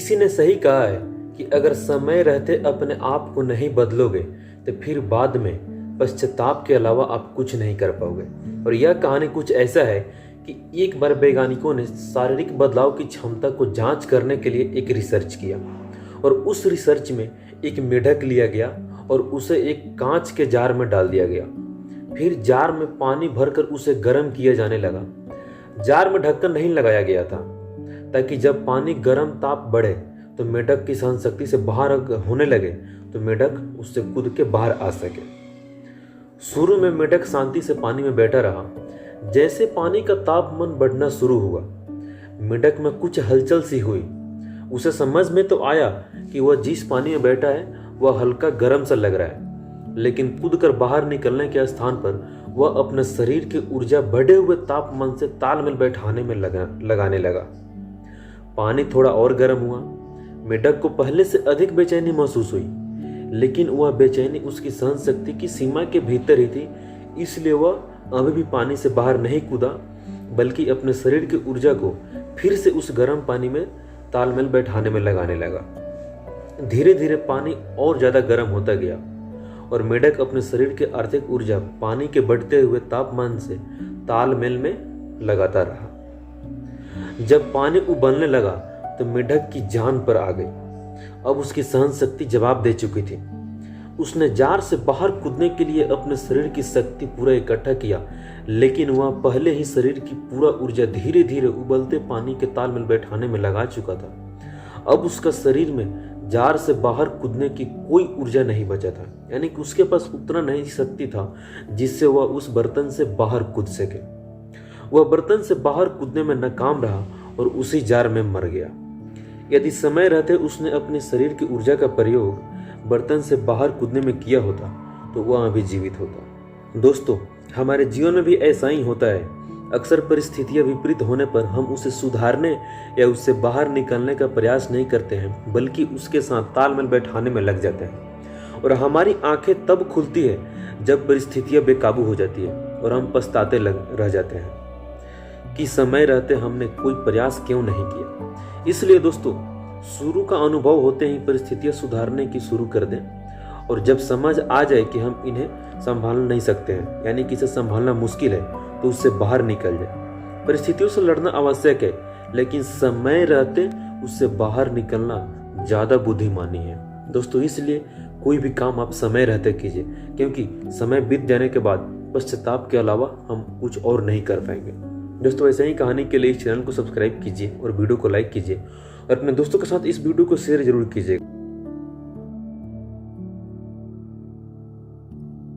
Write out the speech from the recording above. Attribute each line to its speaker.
Speaker 1: किसी ने सही कहा है कि अगर समय रहते अपने आप को नहीं बदलोगे तो फिर बाद में पश्चाताप के अलावा आप कुछ नहीं कर पाओगे। और यह कहानी कुछ ऐसा है कि एक बार वैज्ञानिकों ने शारीरिक बदलाव की क्षमता को जांच करने के लिए एक रिसर्च किया और उस रिसर्च में एक मेढक लिया गया और उसे एक कांच के जार में डाल दिया गया। फिर जार में पानी भरकर उसे गर्म किया जाने लगा। जार में ढक्कन नहीं लगाया गया था ताकि जब पानी गर्म ताप बढ़े तो मेढक की सहन शक्ति से बाहर होने लगे तो मेढक उससे कूद के बाहर आ सके। शुरू में मेढक शांति से पानी में बैठा रहा। जैसे पानी का तापमान बढ़ना शुरू हुआ, मेढक में कुछ हलचल सी हुई। उसे समझ में तो आया कि वह जिस पानी में बैठा है वह हल्का गर्म सा लग रहा है, लेकिन कूदकर बाहर निकलने के स्थान पर वह अपने शरीर की ऊर्जा बढ़े हुए तापमान से तालमेल बैठाने में लगाने लगा। पानी थोड़ा और गर्म हुआ। मेढक को पहले से अधिक बेचैनी महसूस हुई, लेकिन वह बेचैनी उसकी सहन शक्ति की सीमा के भीतर ही थी। इसलिए वह अभी भी पानी से बाहर नहीं कूदा, बल्कि अपने शरीर की ऊर्जा को फिर से उस गर्म पानी में तालमेल बैठाने में लगाने लगा। धीरे धीरे पानी और ज्यादा गर्म होता गया और मेढक अपने शरीर की आर्थिक ऊर्जा पानी के बढ़ते हुए तापमान से तालमेल में लगाता रहा। जब पानी उबलने लगा तो मेढक की जान पर आ गई। अब उसकी सहन शक्ति जवाब दे चुकी थी। उसने जार से बाहर कूदने के लिए अपने शरीर की शक्ति पूरा इकट्ठा किया, लेकिन वह पहले ही शरीर की पूरा ऊर्जा धीरे धीरे उबलते पानी के तालमेल बैठाने में लगा चुका था। अब उसका शरीर में जार से बाहर कूदने की कोई ऊर्जा नहीं बचा था, यानी कि उसके पास उतना नहीं शक्ति था जिससे वह उस बर्तन से बाहर कूद सके। वह बर्तन से बाहर कूदने में नाकाम रहा और उसी जार में मर गया। यदि समय रहते उसने अपने शरीर की ऊर्जा का प्रयोग बर्तन से बाहर कूदने में किया होता तो वह अभी जीवित होता। दोस्तों, हमारे जीवन में भी ऐसा ही होता है। अक्सर परिस्थितियां विपरीत होने पर हम उसे सुधारने या उससे बाहर निकलने का प्रयास नहीं करते हैं, बल्कि उसके साथ तालमेल बैठाने में लग जाते हैं। और हमारी आंखें तब खुलती है जब परिस्थितियां बेकाबू हो जाती है और हम पछताते रह जाते हैं कि समय रहते हमने कोई प्रयास क्यों नहीं किया। इसलिए दोस्तों, शुरू का अनुभव होते ही परिस्थितियां सुधारने की शुरू कर दें, और जब समझ आ जाए कि हम इन्हें संभाल नहीं सकते हैं, यानी कि इसे संभालना मुश्किल है, तो उससे बाहर निकल जाए। परिस्थितियों से लड़ना आवश्यक है, लेकिन समय रहते उससे बाहर निकलना ज्यादा बुद्धिमानी है दोस्तों। इसलिए कोई भी काम आप समय रहते कीजिए, क्योंकि समय बीत जाने के बाद पश्चाताप के अलावा हम कुछ और नहीं कर पाएंगे। दोस्तों, ऐसे ही कहानी के लिए इस चैनल को सब्सक्राइब कीजिए और वीडियो को लाइक कीजिए और अपने दोस्तों के साथ इस वीडियो को शेयर जरूर कीजिए।